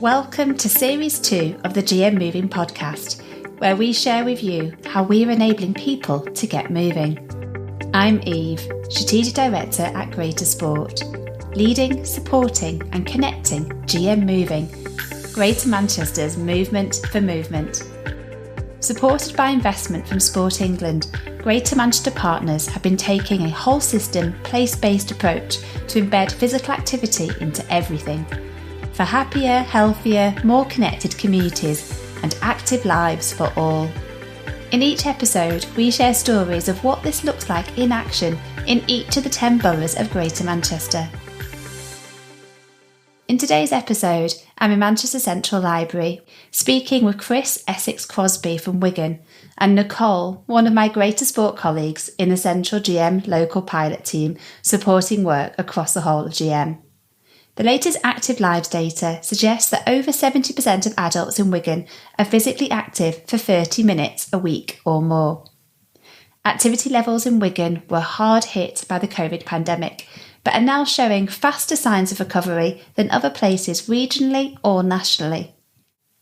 Welcome to Series 2 of the GM Moving podcast, where we share with you how we are enabling people to get moving. I'm Eve, Strategic Director at Greater Sport, leading, supporting and connecting GM Moving, Greater Manchester's movement for movement. Supported by investment from Sport England, Greater Manchester partners have been taking a whole system, place-based approach to embed physical activity into everything, for happier, healthier, more connected communities and active lives for all. In each episode, we share stories of what this looks like in action in each of the 10 boroughs of Greater Manchester. In today's episode, I'm in Manchester Central Library, speaking with Chris Essex-Crosby from Wigan and Nicole, one of my Greater Sport colleagues in the Central GM local pilot team supporting work across the whole of GM. The latest Active Lives data suggests that over 70% of adults in Wigan are physically active for 30 minutes a week or more. Activity levels in Wigan were hard hit by the COVID pandemic, but are now showing faster signs of recovery than other places regionally or nationally.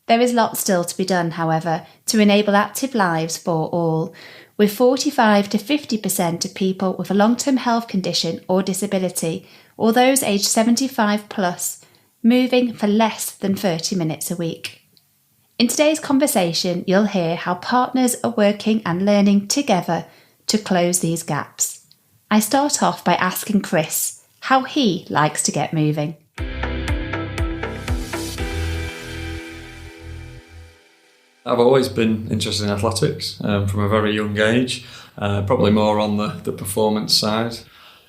There is lots still to be done, however, to enable active lives for all, with 45 to 50% of people with a long-term health condition or disability, or those aged 75 plus, moving for less than 30 minutes a week. In today's conversation, you'll hear how partners are working and learning together to close these gaps. I start off by asking Chris how he likes to get moving. I've always been interested in athletics from a very young age, probably more on the performance side.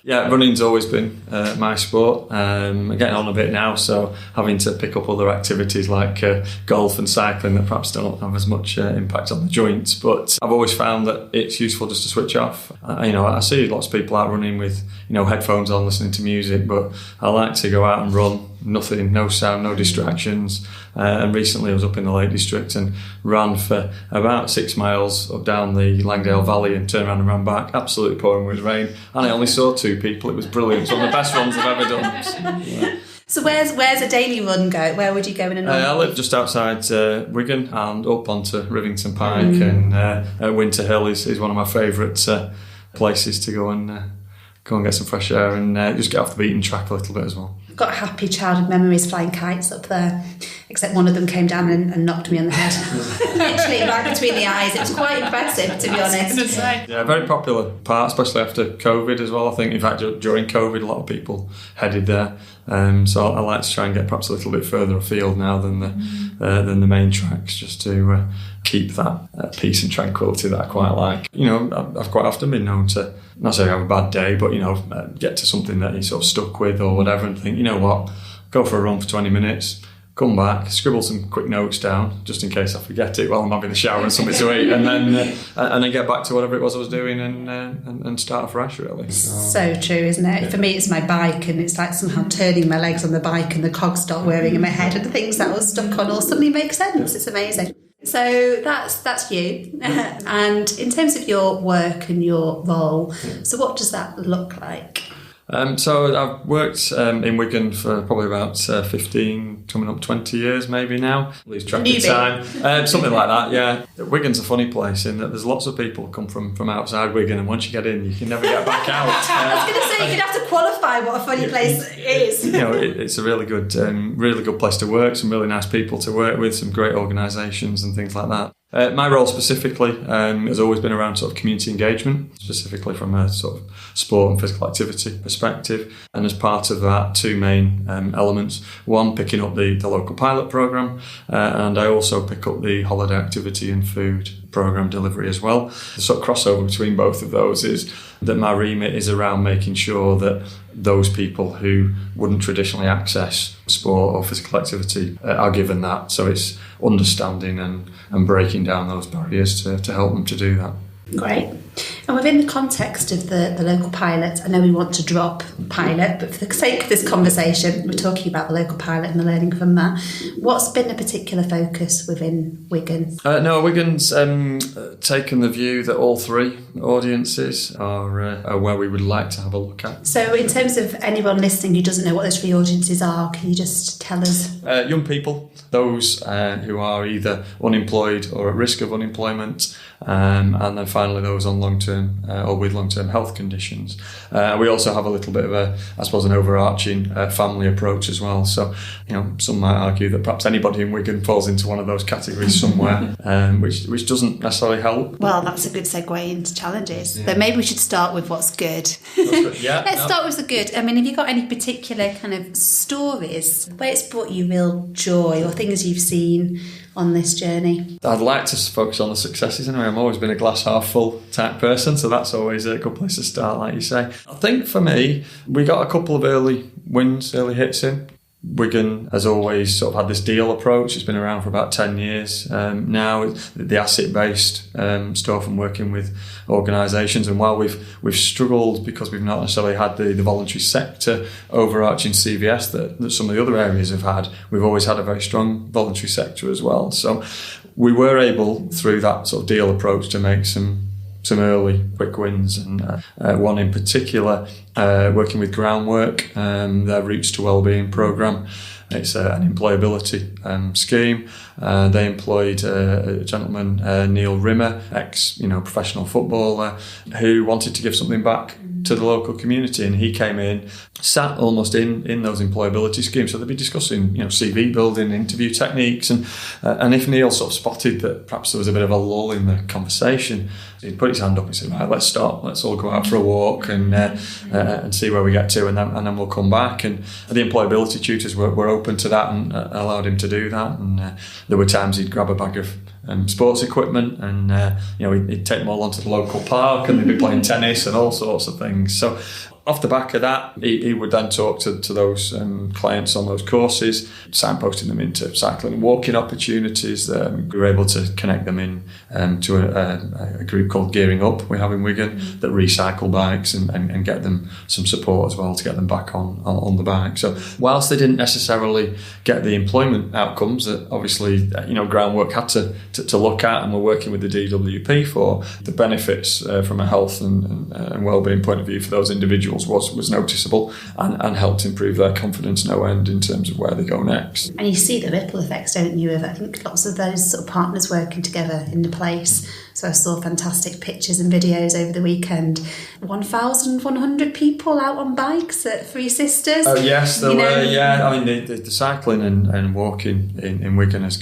Yeah, running's always been my sport. I'm getting on a bit now, so having to pick up other activities like golf and cycling that perhaps don't have as much impact on the joints. But I've always found that it's useful just to switch off. I see lots of people out running with headphones on, listening to music, but I like to go out and run. Nothing, no sound, no distractions. And recently I was up in the Lake District and ran for about 6 miles up down the Langdale Valley and turned around and ran back, absolutely pouring with rain. And I only saw 2 people. It was brilliant. It's one of the best runs I've ever done. So where's a daily run go? Where would you go in a normal? I live just outside Wigan and up onto Rivington Pike and Winter Hill is one of my favourite places to go and get some fresh air and just get off the beaten track a little bit as well. I've got happy childhood memories flying kites up there, except one of them came down and knocked me on the head. Literally right between the eyes. It was quite impressive, to be honest. Yeah, very popular part, especially after COVID as well. I think, in fact, during COVID, a lot of people headed there. So I like to try and get perhaps a little bit further afield now than the main tracks, just to keep that peace and tranquility that I quite like. I've quite often been known to, not say I have a bad day, but get to something that you're sort of stuck with or whatever and think, you know what, go for a run for 20 minutes, come back, scribble some quick notes down just in case I forget it while I'm having a shower and something to eat, and then get back to whatever it was I was doing and start afresh, really. So true, isn't it? Yeah. For me, it's my bike, and it's like somehow turning my legs on the bike and the cogs start whirring in my head, and the things that I was stuck on all suddenly make sense. It's amazing. So that's you. And in terms of your work and your role, so what does that look like? So I've worked in Wigan for probably about 15, coming up 20 years maybe now. Lose track of time. Something like that, yeah. Wigan's a funny place in that there's lots of people come from outside Wigan, and once you get in, you can never get back out. I was going to say, you'd have to qualify what a funny place is. It's a really good place to work, some really nice people to work with, some great organisations and things like that. My role specifically has always been around sort of community engagement, specifically from a sort of sport and physical activity perspective. And as part of that, 2 main elements. One, picking up the local pilot programme, and I also pick up the holiday activity and food programme delivery as well. The sort of crossover between both of those is that my remit is around making sure that those people who wouldn't traditionally access sport or physical activity are given that. So it's understanding and breaking down those barriers to help them to do that. Great. And within the context of the local pilot, I know we want to drop pilot, but for the sake of this conversation, we're talking about the local pilot and the learning from that. What's been a particular focus within Wigan? No, Wigan's taken the view that all three audiences are where we would like to have a look at. So in terms of anyone listening who doesn't know what those three audiences are, can you just tell us? Young people, those who are either unemployed or at risk of unemployment, and then finally those on long-term or with long-term health conditions. We also have a little bit of an overarching family approach as well. So, some might argue that perhaps anybody in Wigan falls into one of those categories somewhere, which doesn't necessarily help. Well, that's a good segue into challenges. Yeah. But maybe we should start with what's good. Yeah, Let's start with the good. I mean, have you got any particular kind of stories where it's brought you real joy or things you've seen on this journey? I'd like to focus on the successes anyway. I've always been a glass half full type person, so that's always a good place to start, like you say. I think for me, we got a couple of early wins, early hits in. Wigan has always sort of had this deal approach. It's been around for about 10 years now. The asset-based stuff and working with organisations. And while we've struggled because we've not necessarily had the voluntary sector overarching CVS that some of the other areas have had, we've always had a very strong voluntary sector as well. So we were able, through that sort of deal approach, to make some early quick wins, and one in particular, working with Groundwork, their Routes to Wellbeing programme. It's an employability scheme. They employed a gentleman, Neil Rimmer, professional footballer, who wanted to give something back to the local community, and he came in, sat almost in those employability schemes. So they'd be discussing, CV building, interview techniques, and if Neil sort of spotted that perhaps there was a bit of a lull in the conversation, he'd put his hand up and say, "Right, let's stop. Let's all go out for a walk and see where we get to, and then we'll come back." And the employability tutors were open to that and allowed him to do that. And there were times he'd grab a bag of sports equipment and he'd take them all onto the local park, and they'd be playing tennis and all sorts of things. So off the back of that, he would then talk to those clients on those courses, signposting them into cycling and walking opportunities. We were able to connect them in to a group called Gearing Up we have in Wigan that recycle bikes and get them some support as well to get them back on the bike. So whilst they didn't necessarily get the employment outcomes that obviously Groundwork had to look at, and we're working with the DWP for, the benefits from a health and wellbeing point of view for those individuals was noticeable and helped improve their confidence no end in terms of where they go next. And you see the ripple effects, don't you, of I think lots of those sort of partners working together in the place. So I saw fantastic pictures and videos over the weekend. 1,100 people out on bikes at Three Sisters. Oh yes, there were. Yeah, I mean the cycling and walking in Wigan has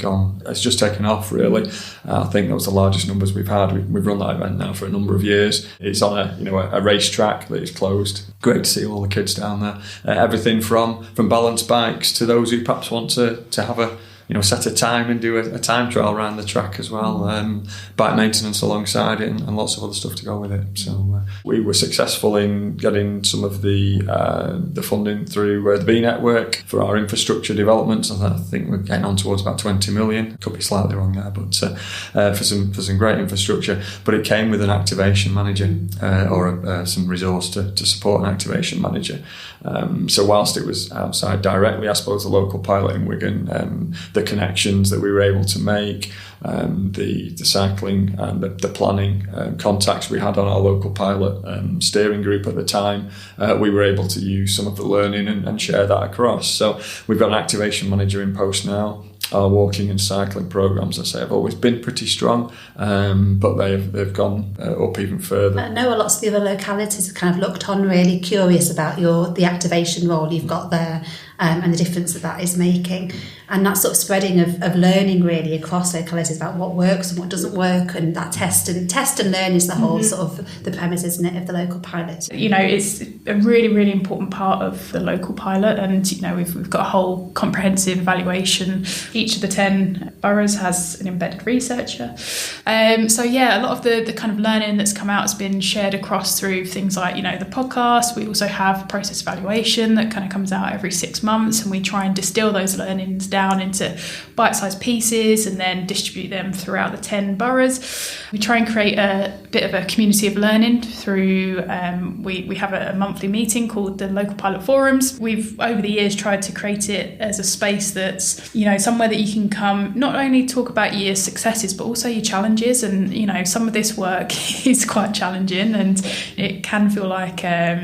just taken off really. I think that was the largest numbers we've had. We've run that event now for a number of years. It's on a racetrack that is closed. Great to see all the kids down there. Everything from balance bikes to those who perhaps want to have a set a time and do a time trial around the track as well. Bike maintenance alongside it and lots of other stuff to go with it. So we were successful in getting some of the funding through the B Network for our infrastructure developments. I think we're getting on towards about 20 million. Could be slightly wrong there, but for some great infrastructure. But it came with an activation manager or some resource to support an activation manager. So whilst it was outside directly, I suppose the local pilot in Wigan, the connections that we were able to make, the cycling and the planning contacts we had on our local pilot steering group at the time, we were able to use some of the learning and share that across. So we've got an activation manager in post now. Our walking and cycling programmes, I say, have always been pretty strong, but they've gone up even further. I know lots of the other localities have kind of looked on really curious about the activation role you've got there and the difference that is making. And that sort of spreading of learning really across localities about what works and what doesn't work, and that test and learn is the whole sort of the premise, isn't it, of the local pilot? It's a really, really important part of the local pilot, and we've got a whole comprehensive evaluation. Each of the 10 boroughs has an embedded researcher. A lot of the kind of learning that's come out has been shared across through things like, the podcast. We also have process evaluation that kind of comes out every 6 months. months, and we try and distill those learnings down into bite-sized pieces and then distribute them throughout the 10 boroughs. We try and create a bit of a community of learning through, we have a monthly meeting called the Local Pilot Forums. We've, over the years, tried to create it as a space that's, you know, somewhere that you can come, not only talk about your successes, but also your challenges. And, you know, some of this work is quite challenging and it can feel like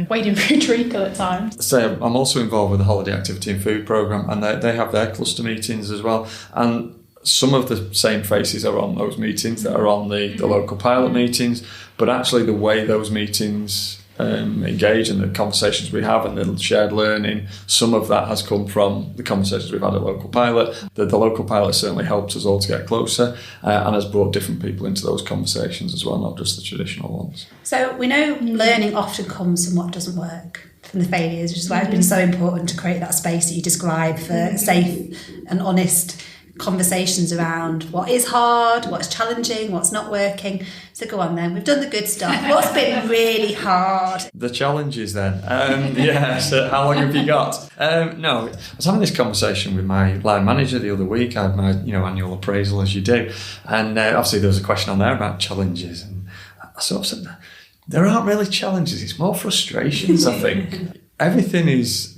wading through treacle at times. So I'm also involved with the Holiday Activity and Food Programme, and they have their cluster meetings as well. And some of the same faces are on those meetings that are on the local pilot meetings, but actually the way those meetings engage and the conversations we have and the shared learning, some of that has come from the conversations we've had at local pilot. The local pilot certainly helped us all to get closer and has brought different people into those conversations as well, not just the traditional ones. So we know learning often comes from what doesn't work, from the failures, which is why it's been so important to create that space that you describe for safe and honest conversations around what is hard, what's challenging, what's not working. So go on then, we've done the good stuff. What's been really hard? The challenges then. So how long have you got? No, I was having this conversation with my line manager the other week. I had my annual appraisal, as you do, and obviously there was a question on there about challenges, and I sort of said, there aren't really challenges, it's more frustrations, I think. Everything is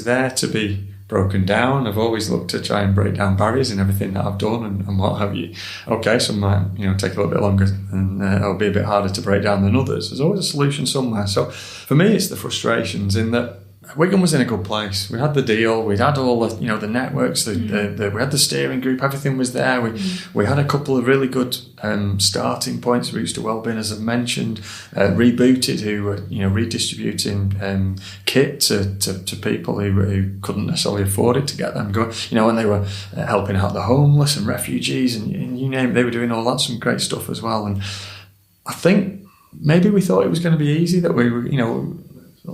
there to be broken down. I've always looked to try and break down barriers in everything that I've done and what have you. Okay, some might take a little bit longer and it'll be a bit harder to break down than others. There's always a solution somewhere. So for me, it's the frustrations in that Wigan was in a good place. We had the deal. We'd had all the networks. We had the steering group. Everything was there. We had a couple of really good starting points. Routes to Wellbeing, as I've mentioned, Rebooted, who were redistributing kit to people who couldn't necessarily afford it to get them going. When they were helping out the homeless and refugees and you name it, they were doing all that, some great stuff as well. And I think maybe we thought it was going to be easy, that we were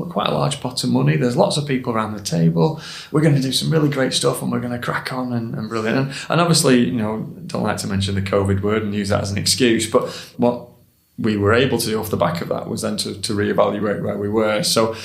quite a large pot of money. There's lots of people around the table. We're going to do some really great stuff and we're going to crack on and brilliant. And obviously, don't like to mention the COVID word and use that as an excuse, but what we were able to do off the back of that was then to reevaluate where we were. So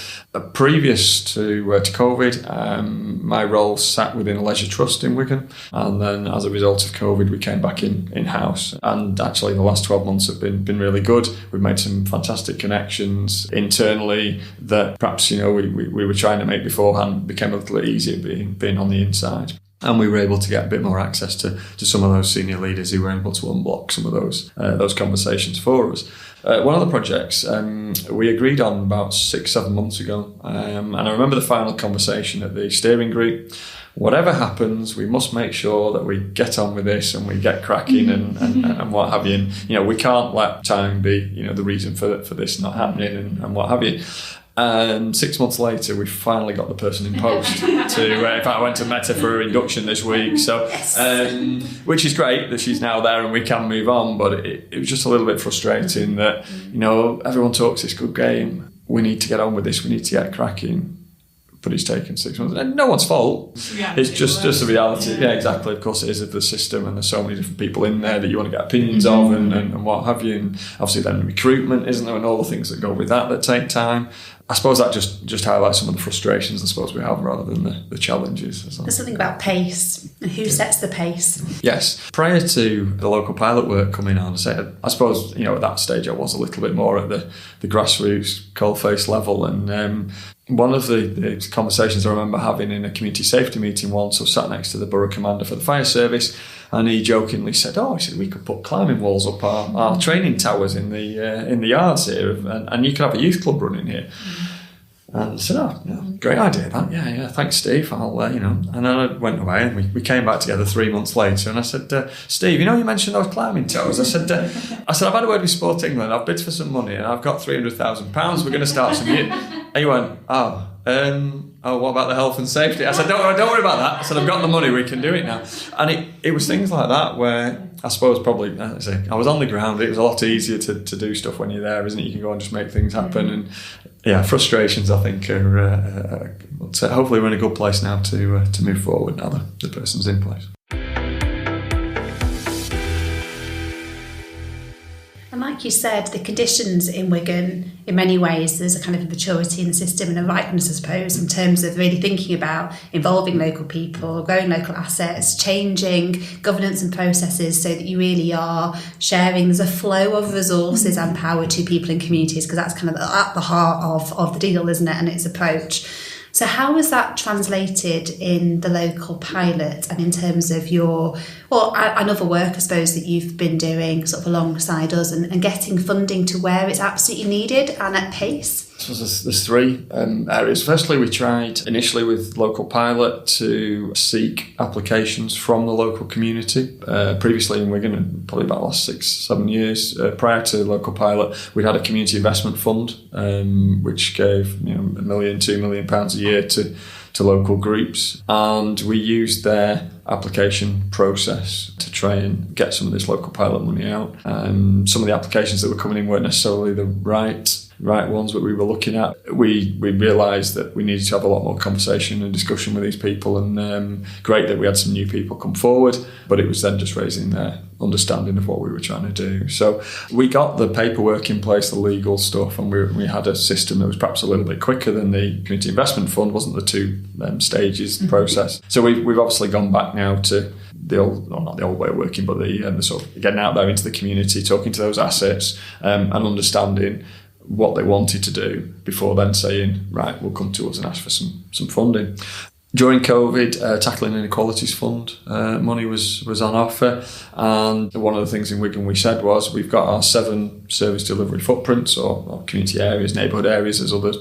previous to COVID, my role sat within a leisure trust in Wigan, and then as a result of COVID we came back in-house, and actually the last 12 months have been really good. We've made some fantastic connections internally that perhaps we were trying to make beforehand, became a little easier being on the inside. And we were able to get a bit more access to some of those senior leaders who were able to unblock some of those conversations for us. One of the projects we agreed on about 6-7 months ago, and I remember the final conversation at the steering group. Whatever happens, we must make sure that we get on with this and we get cracking and what have you. And, we can't let time be the reason for this not happening and what have you. And 6 months later, we finally got the person in post. In fact, I went to Meta for her induction this week, so which is great that she's now there and we can move on. But it was just a little bit frustrating that everyone talks this good game. We need to get on with this. We need to get cracking. But it's taken 6 months. And no one's fault. It's just a reality. Yeah, exactly. Of course it is of the system, and there's so many different people in there that you want to get opinions of and what have you. And obviously then recruitment, isn't there, and all the things that go with that take time. I suppose that just highlights some of the frustrations I suppose we have rather than the challenges as well. There's something about pace and who sets the pace. Yes. Prior to the local pilot work coming on, I suppose at that stage I was a little bit more at the grassroots coalface level, and one of the conversations I remember having in a community safety meeting once, I was sat next to the borough commander for the fire service, and he jokingly said, we could put climbing walls up our training towers in the yards here, and you could have a youth club running here. And I said, great idea that. Yeah, thanks, Steve. I'll, And then I went away and we came back together 3 months later, and I said, Steve, you mentioned those climbing towers. I said, I've had a word with Sport England. I've bid for some money and I've got £300,000. We're going to start some year. And he went, what about the health and safety? I said, don't worry about that. I said, I've got the money, we can do it now. And it was things like that where I suppose probably, I was on the ground. It was a lot easier to do stuff when you're there, isn't it? You can go and just make things happen. And frustrations I think are, hopefully we're in a good place now to move forward now that the person's in place. And like you said, the conditions in Wigan, in many ways, there's a kind of maturity in the system and a ripeness, I suppose, in terms of really thinking about involving local people, growing local assets, changing governance and processes so that you really are sharing. There's a flow of resources and power to people in communities, because that's kind of at the heart of the deal, isn't it, and its approach. So how was that translated in the local pilot and in terms of and other work, I suppose, that you've been doing sort of alongside us and getting funding to where it's absolutely needed and at pace? So there's three areas. Firstly, we tried initially with local pilot to seek applications from the local community. Previously in Wigan, probably about the last 6-7 years, prior to local pilot, we'd had a community investment fund, which gave £1 million, £2 million a year to local groups, and we used their application process to try and get some of this local pilot money out. Some of the applications that were coming in weren't necessarily the right ones that we were looking at. We realised that we needed to have a lot more conversation and discussion with these people, and great that we had some new people come forward, but it was then just raising their understanding of what we were trying to do. So we got the paperwork in place, the legal stuff, and we had a system that was perhaps a little bit quicker than the community investment fund, wasn't the two stages process. So we've obviously gone back now to the old, not the old way of working, but the sort of getting out there into the community, talking to those assets, and understanding what they wanted to do before then saying, right, we'll come to us and ask for some funding. During COVID, Tackling Inequalities Fund money was on offer, and one of the things in Wigan we said was we've got our 7 service delivery footprints, or community areas, neighbourhood areas as other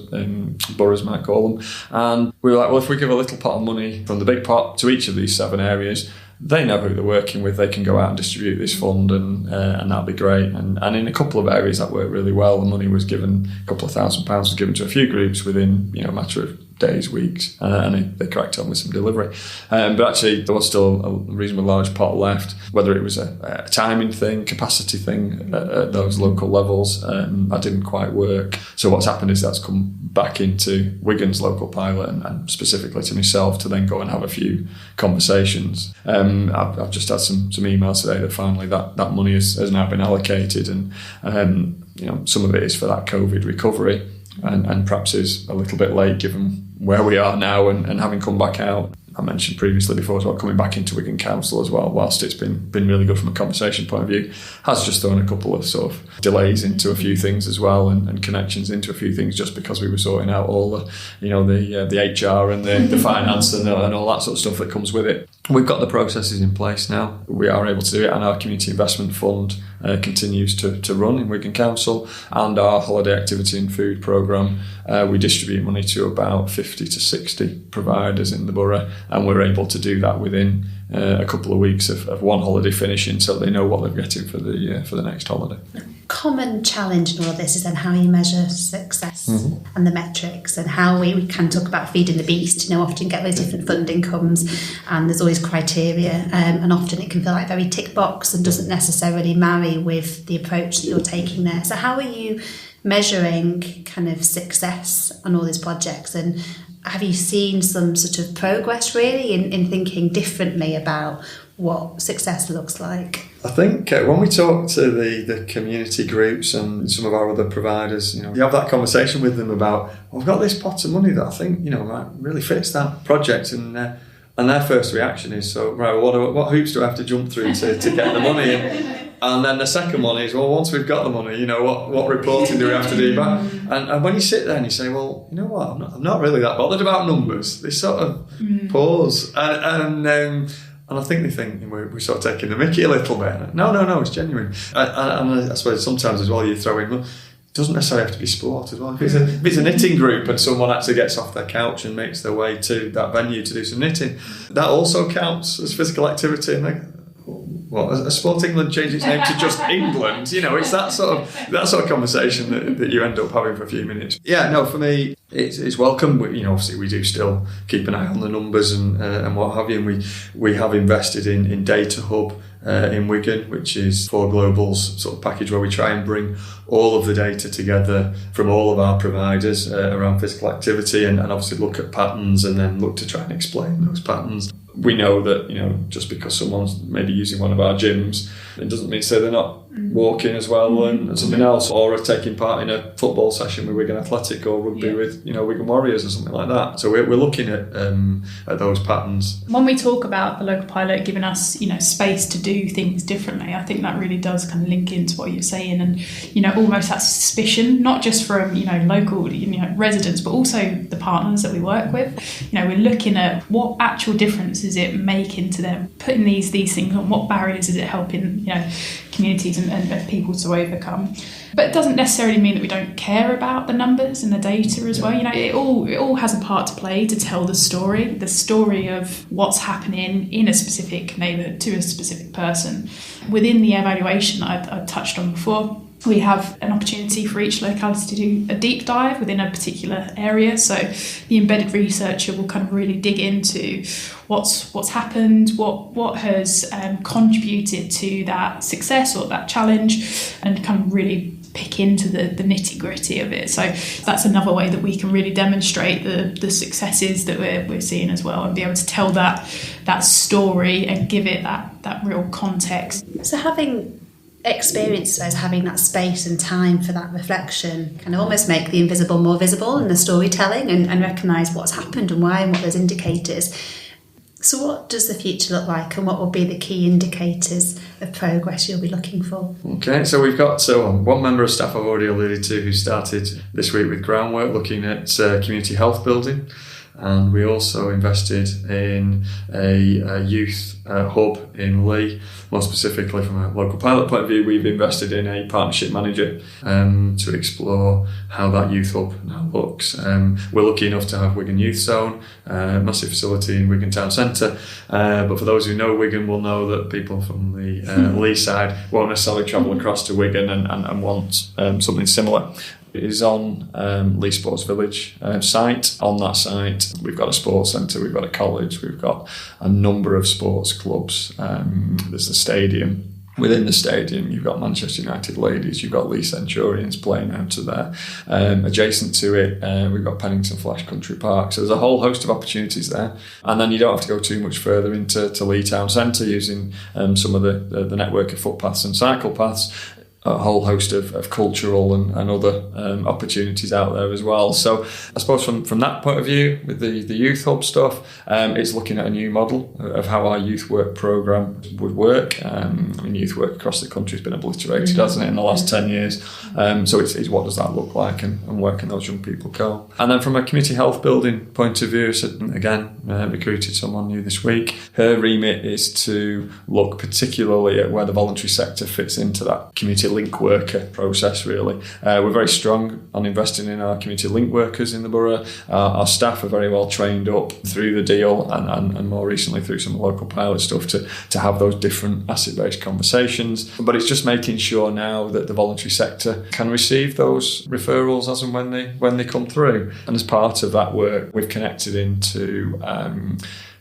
boroughs might call them, and we were like, well, if we give a little pot of money from the big pot to each of these 7 areas, they know who they're working with, they can go out and distribute this fund, and that'd be great. And in a couple of areas that worked really well. The money was given, a couple of £1,000 was given to a few groups within a matter of days, weeks, and they cracked on with some delivery. But actually there was still a reasonably large pot left, whether it was a timing thing, capacity thing at those local levels, that didn't quite work. So what's happened is that's come back into Wigan's local pilot, and specifically to myself to then go and have a few conversations. I've just had some emails today that finally that money has now been allocated, and some of it is for that COVID recovery, and perhaps is a little bit late given where we are now and having come back out. I mentioned previously before as well, coming back into Wigan Council as well, whilst it's been really good from a conversation point of view, has just thrown a couple of sort of delays into a few things as well, and connections into a few things, just because we were sorting out all the HR and the finance and all that sort of stuff that comes with it. We've got the processes in place now. We are able to do it, and our community investment fund continues to run in Wigan Council, and our holiday activity and food programme, we distribute money to about 50 to 60 providers in the borough, and we're able to do that within a couple of weeks of one holiday finishing, so they know what they're getting for the next holiday. Common challenge in all of this is then how you measure success and the metrics, and how we can talk about feeding the beast. Often get those different funding comes, and there's always criteria, and often it can feel like very tick box and doesn't necessarily marry with the approach that you're taking there. So how are you measuring kind of success on all these projects, and have you seen some sort of progress really in thinking differently about what success looks like? I think when we talk to the community groups and some of our other providers, you have that conversation with them about, I've got this pot of money that I think really fits that project, and their first reaction is, so right, what hoops do I have to jump through to get the money? And then the second one is, well, once we've got the money, what reporting do we have to do back? And when you sit there and you say, well, you know what, I'm not really that bothered about numbers. They sort of pause, and I think they think we're sort of taking the mickey a little bit. No, it's genuine. And I suppose sometimes as well you throw in, well, it doesn't necessarily have to be sport as well. If it's a knitting group and someone actually gets off their couch and makes their way to that venue to do some knitting, that also counts as physical activity. And has Sport England changed its name to just England? It's that sort of conversation that you end up having for a few minutes. Yeah, no, for me, it's welcome. Obviously we do still keep an eye on the numbers and what have you. And we have invested in Data Hub in Wigan, which is 4Global's sort of package where we try and bring all of the data together from all of our providers around physical activity, and obviously look at patterns and then look to try and explain those patterns. We know that just because someone's maybe using one of our gyms, it doesn't mean to say they're not walking as well and something else, or taking part in a football session with Wigan Athletic or rugby with Wigan Warriors or something like that. So we're looking at those patterns. When we talk about the local pilot giving us space to do things differently, I think that really does kind of link into what you're saying, and almost that suspicion, not just from local residents, but also the partners that we work with. We're looking at what actual difference is it making to them, putting these things on, what barriers is it helping communities and people to overcome. But it doesn't necessarily mean that we don't care about the numbers and the data as well. It all has a part to play to tell the story of what's happening in a specific neighbourhood to a specific person. Within the evaluation I touched on before, we have an opportunity for each locality to do a deep dive within a particular area. So the embedded researcher will kind of really dig into what's happened, what has contributed to that success or that challenge, and kind of really pick into the nitty-gritty of it. So that's another way that we can really demonstrate the successes that we're seeing as well, and be able to tell that story and give it that real context. So having experience as having that space and time for that reflection can almost make the invisible more visible in the storytelling, and recognise what's happened and why and what those indicators. So what does the future look like, and what will be the key indicators of progress you'll be looking for? Okay, so we've got one member of staff I've already alluded to who started this week with groundwork looking at community health building. And we also invested in a youth hub in Leigh. More specifically, from a local pilot point of view, we've invested in a partnership manager to explore how that youth hub now looks. We're lucky enough to have Wigan Youth Zone, a massive facility in Wigan Town Centre. But for those who know Wigan will know that people from the Leigh side won't necessarily travel across to Wigan and want something similar. It is on Leigh Sports Village site. On that site, we've got a sports centre, we've got a college, we've got a number of sports clubs. There's the stadium. Within the stadium, you've got Manchester United ladies, you've got Leigh Centurions playing out of there. Adjacent to it, we've got Pennington Flash Country Park. So there's a whole host of opportunities there. And then you don't have to go too much further into Leigh Town Centre using some of the network of footpaths and cycle paths. A whole host of cultural and other opportunities out there as well. So I suppose from that point of view, with the youth hub stuff, it's looking at a new model of how our youth work programme would work. Youth work across the country has been obliterated, hasn't it, in the last 10 years. So it's what does that look like, and where can those young people go? And then from a community health building point of view, so again, recruited someone new this week. Her remit is to look particularly at where the voluntary sector fits into that community link worker process, really. We're very strong on investing in our community link workers in the borough. Our staff are very well trained up through the deal and more recently through some local pilot stuff to have those different asset-based conversations. But it's just making sure now that the voluntary sector can receive those referrals as and when they come through. And as part of that work, we've connected into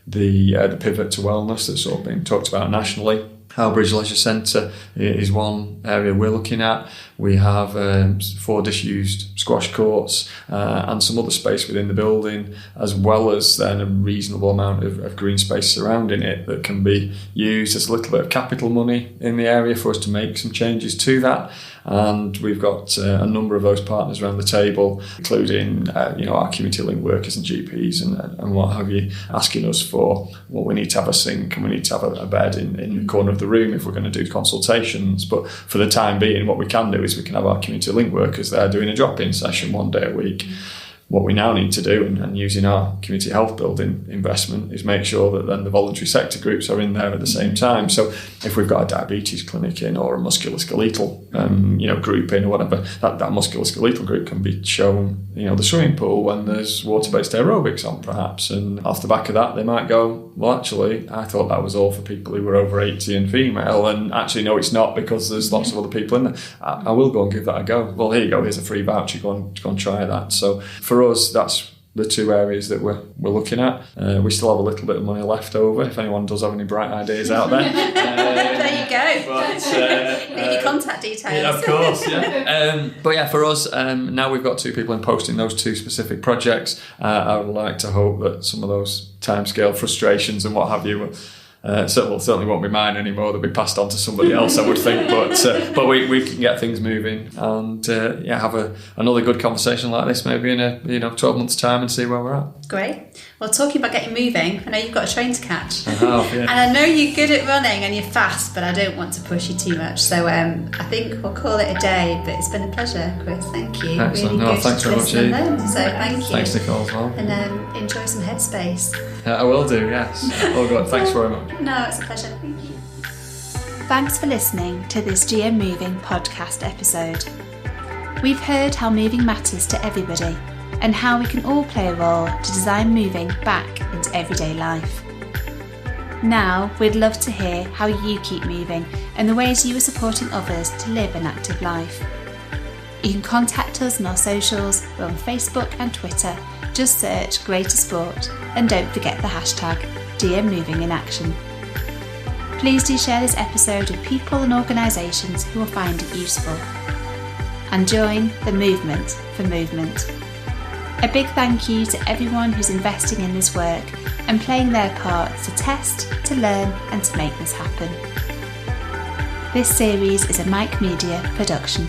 the pivot to wellness that's sort of being talked about nationally. Howbridge Leisure Centre is one area we're looking at. We have 4 disused squash courts and some other space within the building, as well as then a reasonable amount of green space surrounding it that can be used. There's a little bit of capital money in the area for us to make some changes to that. And we've got a number of those partners around the table, including our community link workers and GPs and what have you, asking us for, well, we need to have a sink and we need to have a bed in the corner of the room if we're going to do consultations. But for the time being, what we can do is we can have our community link workers there doing a drop-in session 1 day a week. What we now need to do, and using our community health building investment, is make sure that then the voluntary sector groups are in there at the same time. So if we've got a diabetes clinic in or a musculoskeletal group in or whatever, that musculoskeletal group can be shown the swimming pool when there's water-based aerobics on, perhaps. And off the back of that, they might go, well, actually, I thought that was all for people who were over 80 and female, and actually, no, it's not, because there's lots of other people in there. I will go and give that a go. Well, here you go, here's a free voucher, go and try that. So for us, that's the 2 areas that we're looking at. We still have a little bit of money left over if anyone does have any bright ideas out there. There you go. But, need your contact details. Yeah, of course, yeah. But yeah, for us, now we've got 2 people in post in those 2 specific projects. I would like to hope that some of those timescale frustrations and what have you certainly won't be mine anymore. They'll be passed on to somebody else, I would think. But we can get things moving and have another good conversation like this maybe in 12 months' time and see where we're at. Great. Well, talking about getting moving, I know you've got a train to catch. I have, yeah. And I know you're good at running and you're fast, but I don't want to push you too much. So I think we'll call it a day. But it's been a pleasure, Chris. Thank you. Excellent. Really no, thanks very much. So thank you. Thanks, Nicole, as well. And enjoy some headspace. I will do, yes. All good. Thanks very much. No, it's a pleasure. Thank you. Thanks for listening to this GM Moving podcast episode. We've heard how moving matters to everybody and how we can all play a role to design moving back into everyday life. Now, we'd love to hear how you keep moving and the ways you are supporting others to live an active life. You can contact us on our socials. We're on Facebook and Twitter. Just search Greater Sport and don't forget the hashtag #DMMovingInAction. Please do share this episode with people and organisations who will find it useful. And join the movement for movement. A big thank you to everyone who's investing in this work and playing their part to test, to learn and to make this happen. This series is a Mike Media production.